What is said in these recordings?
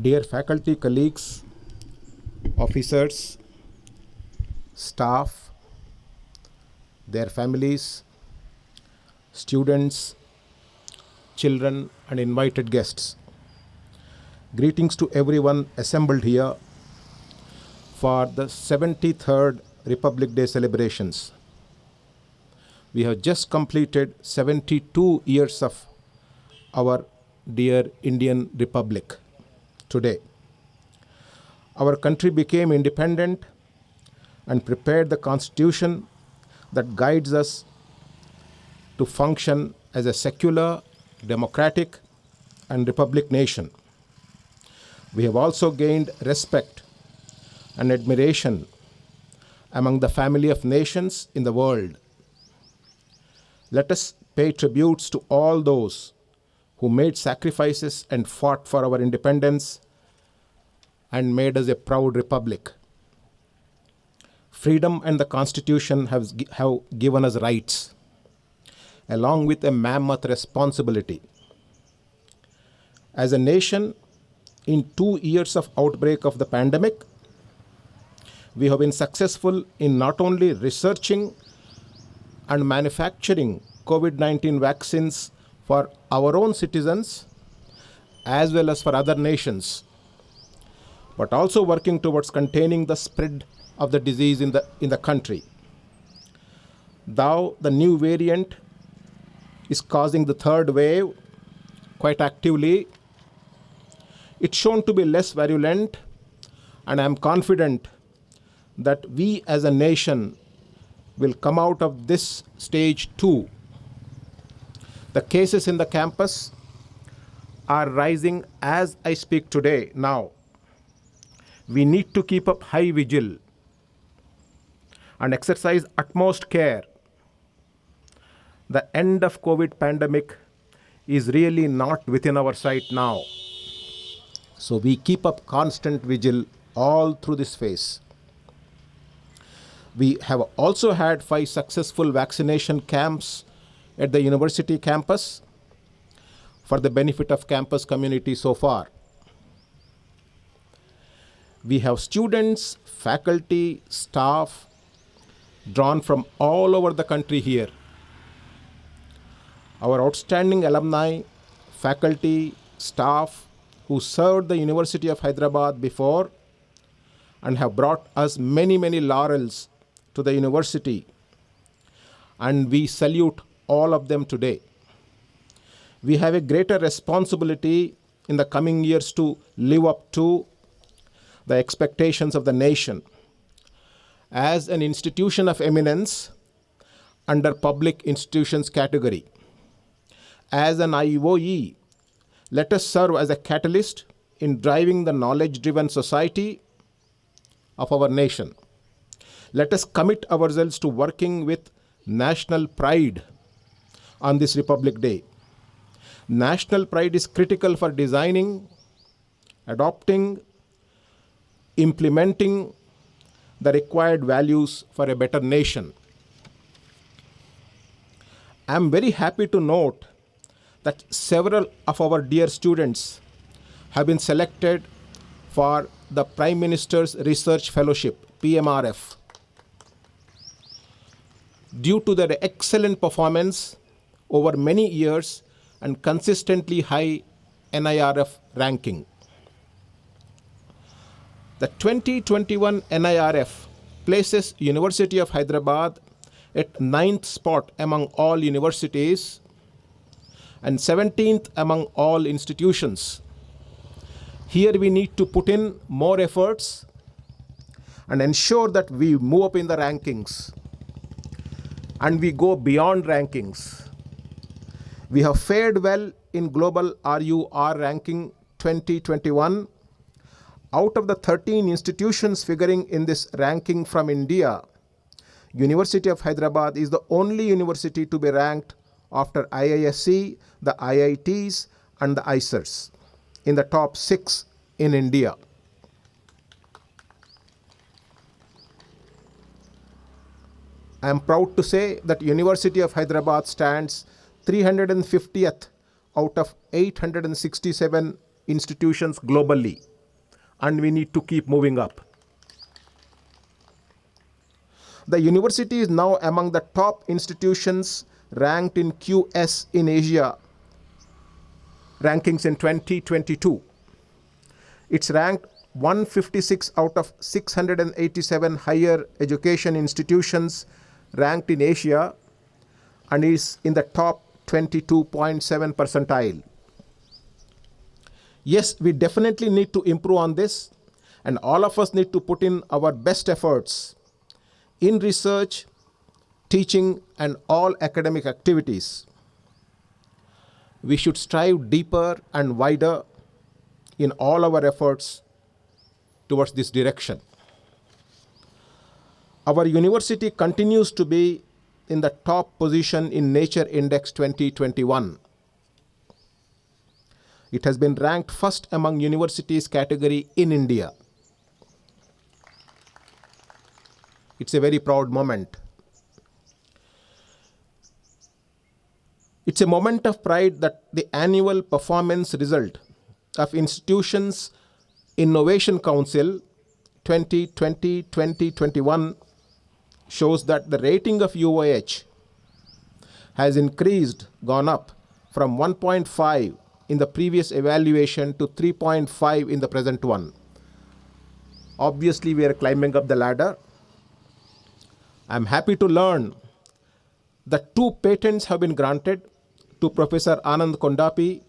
Dear faculty, colleagues, officers, staff, their families, students, children, and invited guests. Greetings to everyone assembled here for the 73rd Republic Day celebrations. We have just completed 72 years of our dear Indian Republic today. Our country became independent and prepared the constitution that guides us to function as a secular, democratic, and republic nation. We have also gained respect and admiration among the family of nations in the world. Let us pay tributes to all those who made sacrifices and fought for our independence and made us a proud republic. Freedom and the Constitution have given us rights, along with a mammoth responsibility. As a nation, in 2 years of outbreak of the pandemic, we have been successful in not only researching and manufacturing COVID-19 vaccines for our own citizens as well as for other nations, but also working towards containing the spread of the disease in the country. Though the new variant is causing the third wave quite actively, it's shown to be less virulent, and I'm confident that we as a nation will come out of this stage too. The cases in the campus are rising as I speak today now. We need to keep up high vigil and exercise utmost care. The end of COVID pandemic is really not within our sight now. So we keep up constant vigil all through this phase. We have also had 5 successful vaccination camps at the university campus for the benefit of campus community so far. We have students, faculty, staff drawn from all over the country here. Our outstanding alumni, faculty, staff who served the University of Hyderabad before and have brought us many, many laurels to the university, and we salute all of them today. We have a greater responsibility in the coming years to live up to the expectations of the nation. As an institution of eminence under public institutions category, as an IOE, let us serve as a catalyst in driving the knowledge-driven society of our nation. Let us commit ourselves to working with national pride on this Republic Day. National pride is critical for designing, adopting, implementing the required values for a better nation. I am very happy to note that several of our dear students have been selected for the Prime Minister's Research Fellowship, PMRF, due to their excellent performance over many years and consistently high NIRF ranking. The 2021 NIRF places University of Hyderabad at 9th spot among all universities and 17th among all institutions. Here we need to put in more efforts and ensure that we move up in the rankings and we go beyond rankings. We have fared well in Global RUR ranking 2021. Out of the 13 institutions figuring in this ranking from India, University of Hyderabad is the only university to be ranked after IISc, the IITs, and the ICERs in the top 6 in India. I am proud to say that University of Hyderabad stands 350th out of 867 institutions globally, and we need to keep moving up. The university is now among the top institutions ranked in QS in Asia rankings in 2022. It's ranked 156 out of 687 higher education institutions ranked in Asia and is in the top 22.7 percentile. Yes, we definitely need to improve on this, and all of us need to put in our best efforts in research, teaching, and all academic activities. We should strive deeper and wider in all our efforts towards this direction. Our university continues to be in the top position in Nature Index 2021. It has been ranked first among universities category in India. It's a very proud moment. It's a moment of pride that the annual performance result of Institutions Innovation Council 2020-2021 shows that the rating of UIH has gone up from 1.5 in the previous evaluation to 3.5 in the present one. Obviously, we are climbing up the ladder. I'm happy to learn that 2 patents have been granted to Professor Anand Kondapi,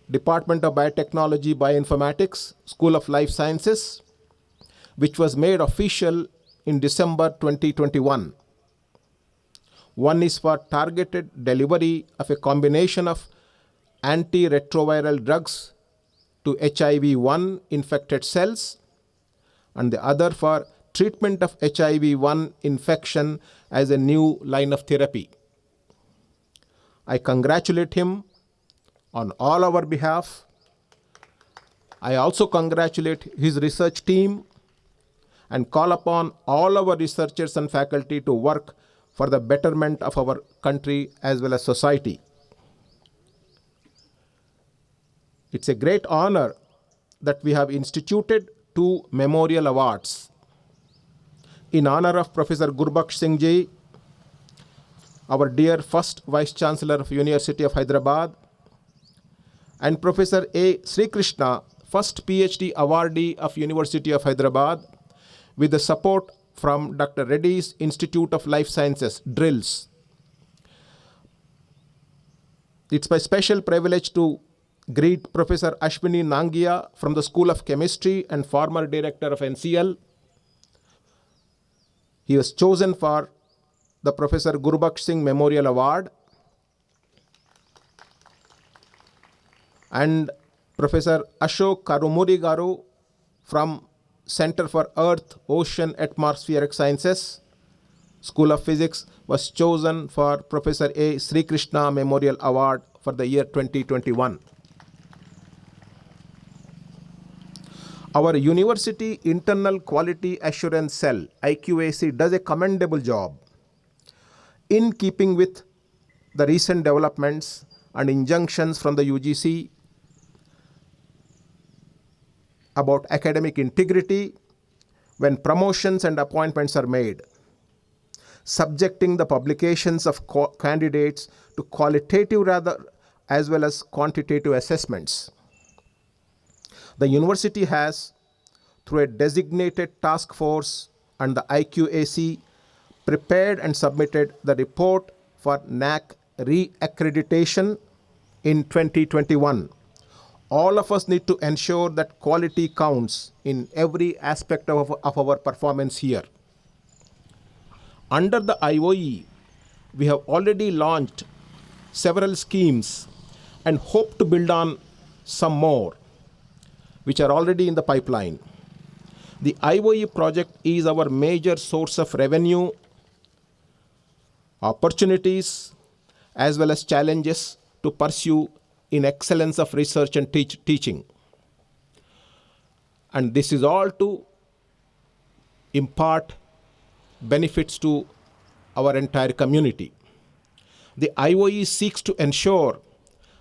Department of Biotechnology, Bioinformatics, School of Life Sciences, which was made official in December 2021. One is for targeted delivery of a combination of antiretroviral drugs to HIV-1 infected cells, and the other for treatment of HIV-1 infection as a new line of therapy. I congratulate him on all our behalf. I also congratulate his research team and call upon all our researchers and faculty to work for the betterment of our country as well as society. It's a great honor that we have instituted 2 memorial awards in honor of Professor Gurbaksh Singh Ji, our dear first Vice-Chancellor of University of Hyderabad, and Professor A. Sri Krishna, first PhD awardee of University of Hyderabad, with the support from Dr. Reddy's Institute of Life Sciences, DRILS. It's my special privilege to greet Professor Ashwini Nangia from the School of Chemistry and former director of NCL. He was chosen for the Professor Gurbaksh Singh Memorial Award, and Professor Ashok Karumuri Garu from Center for Earth, Ocean, Atmospheric Sciences, School of Physics, was chosen for Professor A. Sri Krishna Memorial Award for the year 2021. Our University Internal Quality Assurance Cell, IQAC, does a commendable job in keeping with the recent developments and injunctions from the UGC about academic integrity when promotions and appointments are made, subjecting the publications of candidates to qualitative as well as quantitative assessments. The university has, through a designated task force and the IQAC, prepared and submitted the report for NAC re-accreditation in 2021. All of us need to ensure that quality counts in every aspect of our performance here. Under the IOE, we have already launched several schemes and hope to build on some more, which are already in the pipeline. The IOE project is our major source of revenue, opportunities, as well as challenges to pursue in excellence of research and teaching. And this is all to impart benefits to our entire community. The IOE seeks to ensure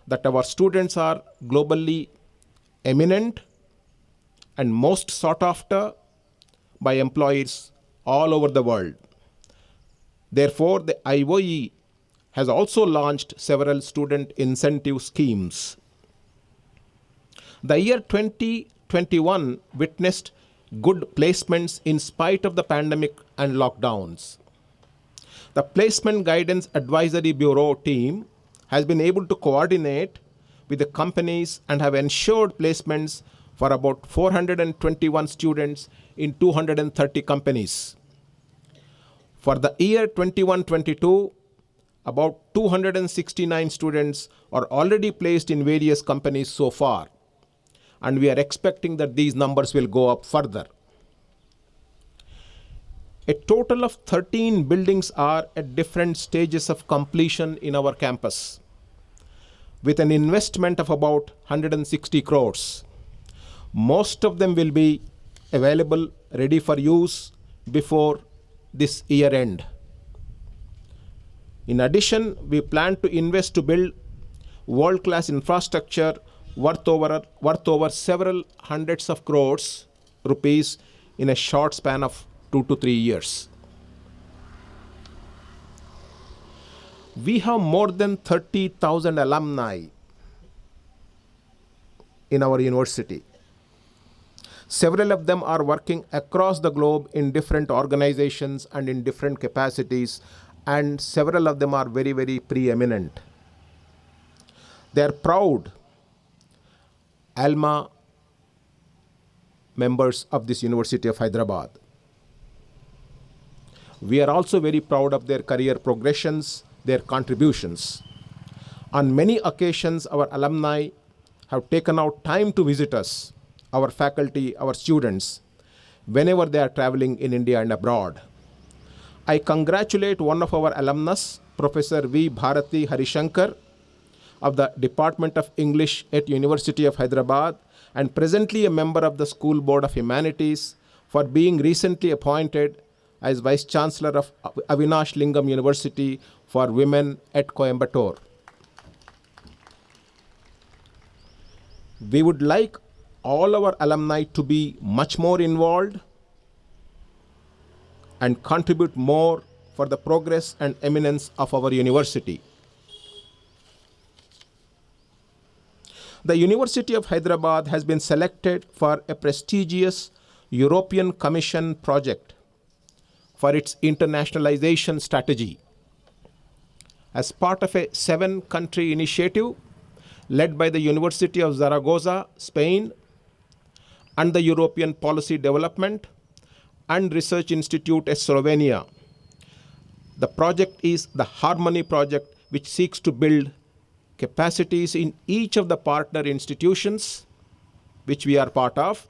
that our students are globally eminent and most sought after by employees all over the world. Therefore, the IOE has also launched several student incentive schemes. The year 2021 witnessed good placements in spite of the pandemic and lockdowns. The Placement Guidance Advisory Bureau team has been able to coordinate with the companies and have ensured placements for about 421 students in 230 companies. For the year 21-22, about 269 students are already placed in various companies so far, and we are expecting that these numbers will go up further. A total of 13 buildings are at different stages of completion in our campus, with an investment of about 160 crores. Most of them will be available, ready for use before this year end. In addition, we plan to invest to build world-class infrastructure worth over several hundreds of crores rupees in a short span of 2 to 3 years. We have more than 30,000 alumni in our university. Several of them are working across the globe in different organizations and in different capacities, and several of them are very, very preeminent. They are proud ALMA members of this University of Hyderabad. We are also very proud of their career progressions, their contributions. On many occasions, our alumni have taken out time to visit us, our faculty, our students, whenever they are traveling in India and abroad. I congratulate one of our alumnus, Professor V. Bharati Harishankar, of the Department of English at University of Hyderabad, and presently a member of the School Board of Humanities, for being recently appointed as Vice-Chancellor of Avinash Lingam University for Women at Coimbatore. We would like all our alumni to be much more involved and contribute more for the progress and eminence of our university. The University of Hyderabad has been selected for a prestigious European Commission project for its internationalization strategy as part of a 7-country initiative led by the University of Zaragoza, Spain, and the European Policy Development and Research Institute at Slovenia. The project is the Harmony Project, which seeks to build capacities in each of the partner institutions, which we are part of,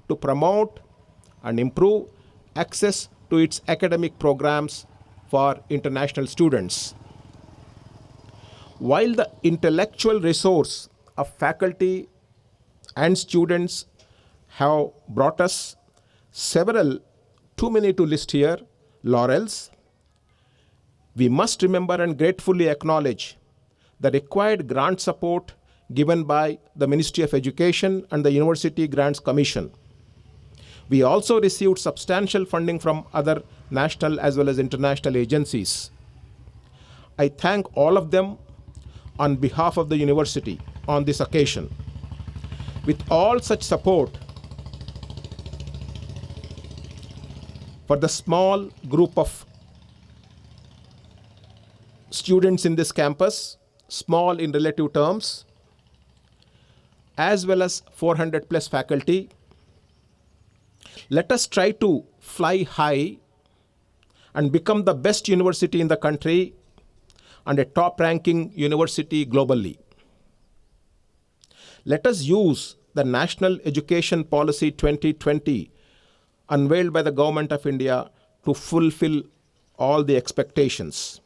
to promote and improve access to its academic programs for international students. While the intellectual resource of faculty and students have brought us several, too many to list here, laurels, we must remember and gratefully acknowledge the required grant support given by the Ministry of Education and the University Grants Commission. We also received substantial funding from other national as well as international agencies. I thank all of them on behalf of the university on this occasion. With all such support, for the small group of students in this campus, small in relative terms, as well as 400 plus faculty, let us try to fly high and become the best university in the country and a top-ranking university globally. Let us use the National Education Policy 2020 unveiled by the Government of India to fulfill all the expectations.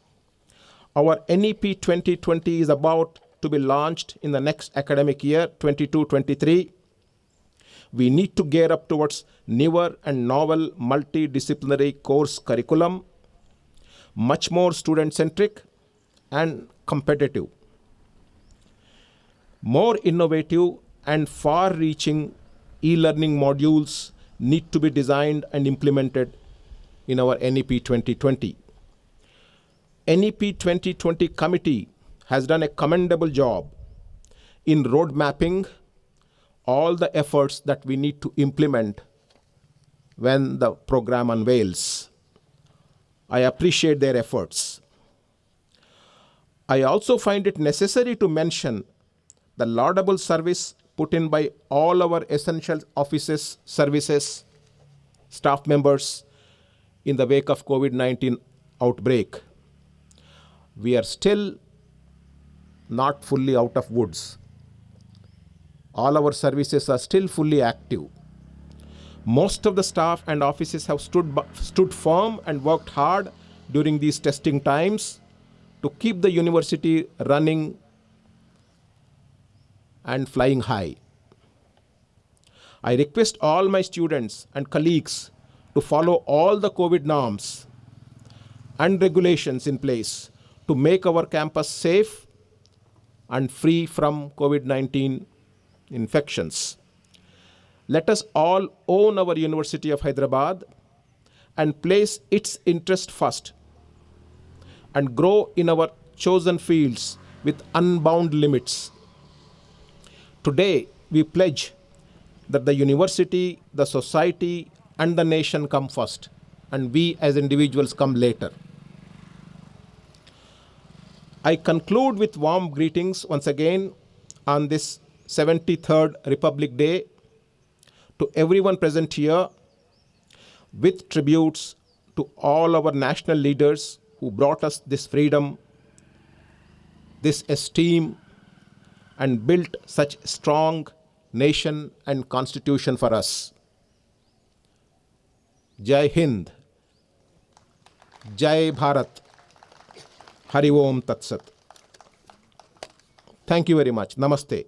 Our NEP 2020 is about to be launched in the next academic year, 22-23. We need to gear up towards newer and novel multidisciplinary course curriculum, much more student-centric and competitive, more innovative and far-reaching e-learning modules need to be designed and implemented in our NEP 2020. NEP 2020 committee has done a commendable job in road mapping all the efforts that we need to implement when the program unveils. I appreciate their efforts. I also find it necessary to mention the laudable service put in by all our essential offices, services, staff members in the wake of COVID-19 outbreak. We are still not fully out of woods. All our services are still fully active. Most of the staff and offices have stood firm and worked hard during these testing times to keep the university running and flying high. I request all my students and colleagues to follow all the COVID norms and regulations in place to make our campus safe and free from COVID-19 infections. Let us all own our University of Hyderabad and place its interest first and grow in our chosen fields with unbound limits. Today, we pledge that the university, the society, and the nation come first, and we as individuals come later. I conclude with warm greetings once again on this 73rd Republic Day to everyone present here, with tributes to all our national leaders who brought us this freedom, this esteem, and built such strong nation and constitution for us. Jai Hind, Jai Bharat, Hari Om Tat Sat. Thank you very much. Namaste.